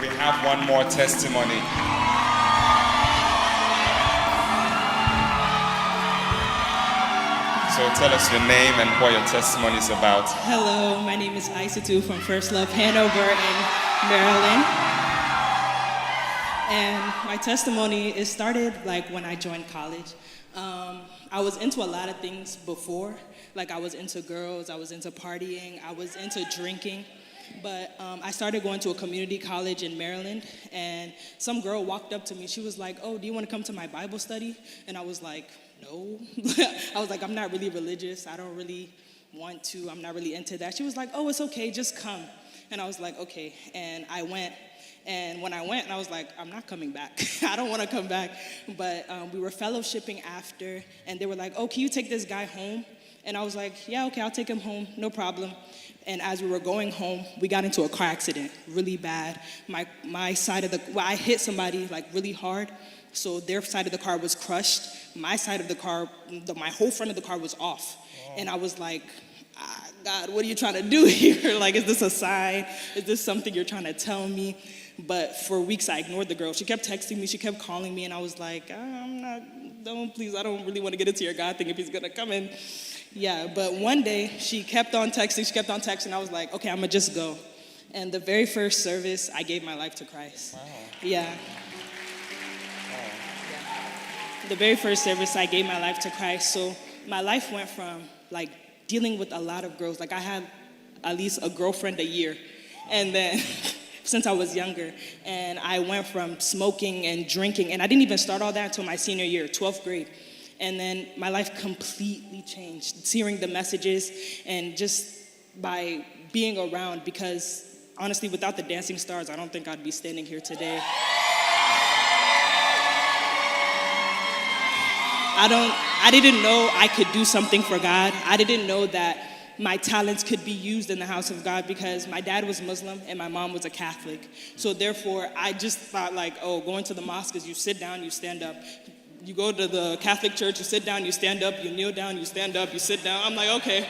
we have one more testimony. So tell us your name and what your testimony is about. Hello, my name is Isatu from First Love Hanover in Maryland. And my testimony, it started like when I joined college. I was into a lot of things before. Like I was into girls, I was into partying, I was into drinking. But I started going to a community college in Maryland, and some girl walked up to me. She was like, "Oh, do you want to come to my Bible study?" And I was like, "No." I was like, "I'm not really religious. I don't really want to. I'm not really into that." She was like, "Oh, it's okay. Just come." And I was like, "Okay." And I went. And when I went, I was like, "I'm not coming back. I don't want to come back." But we were fellowshipping after, and they were like, "Oh, can you take this guy home?" And I was like, "Yeah, okay, I'll take him home. No problem." And as we were going home, we got into a car accident, really bad. My side of I hit somebody like really hard, so their side of the car was crushed. My side of the car, my whole front of the car was off. And I was like, God, what are you trying to do here? Like, is this a sign? Is this something you're trying to tell me? But for weeks, I ignored the girl. She kept texting me, she kept calling me, and I was like, please, I don't really want to get into your God thing if he's gonna come in. Yeah, but one day, she kept on texting, I was like, okay, I'm gonna just go. And the very first service, I gave my life to Christ. Wow. Yeah. Wow. The very first service, I gave my life to Christ. So my life went from like dealing with a lot of girls. Like I had at least a girlfriend a year. And then since I was younger, and I went from smoking and drinking, and I didn't even start all that until my senior year, 12th grade. And then my life completely changed, hearing the messages and just by being around, because honestly, without the dancing stars, I don't think I'd be standing here today. I didn't know I could do something for God. I didn't know that my talents could be used in the house of God, because my dad was Muslim and my mom was a Catholic. So therefore, I just thought like, oh, going to the mosque is you sit down, you stand up. You go to the Catholic church, you sit down, you stand up, you kneel down, you stand up, you sit down. I'm like, okay,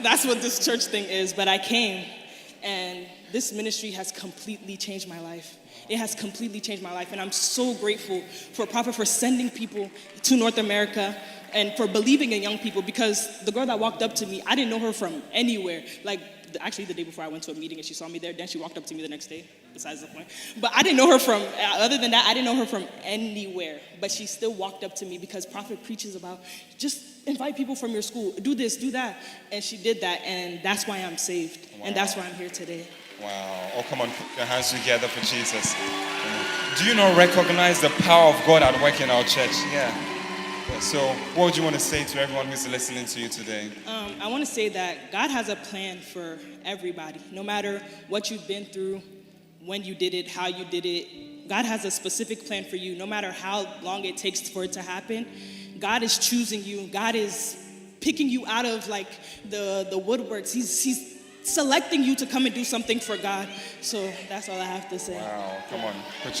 that's what this church thing is. But I came, and this ministry has completely changed my life. It has completely changed my life, and I'm so grateful for Prophet for sending people to North America and for believing in young people, because the girl that walked up to me, I didn't know her from anywhere. Like, actually the day before I went to a meeting and she saw me there, then she walked up to me the next day, besides the point. But I didn't know her from, other than that, I didn't know her from anywhere. But she still walked up to me because Prophet preaches about just invite people from your school, do this, do that. And she did that, and that's why I'm saved. Wow. And that's why I'm here today. Wow. Oh, come on, put your hands together for Jesus. Do you not recognize the power of God at work in our church? Yeah. So what would you want to say to everyone who's listening to you today? I want to say that God has a plan for everybody. No matter what you've been through, when you did it, how you did it, God has a specific plan for you. No matter how long it takes for it to happen, God is choosing you. God is picking you out of like the woodworks. He's selecting you to come and do something for God. So that's all I have to say. Wow, come on. Put your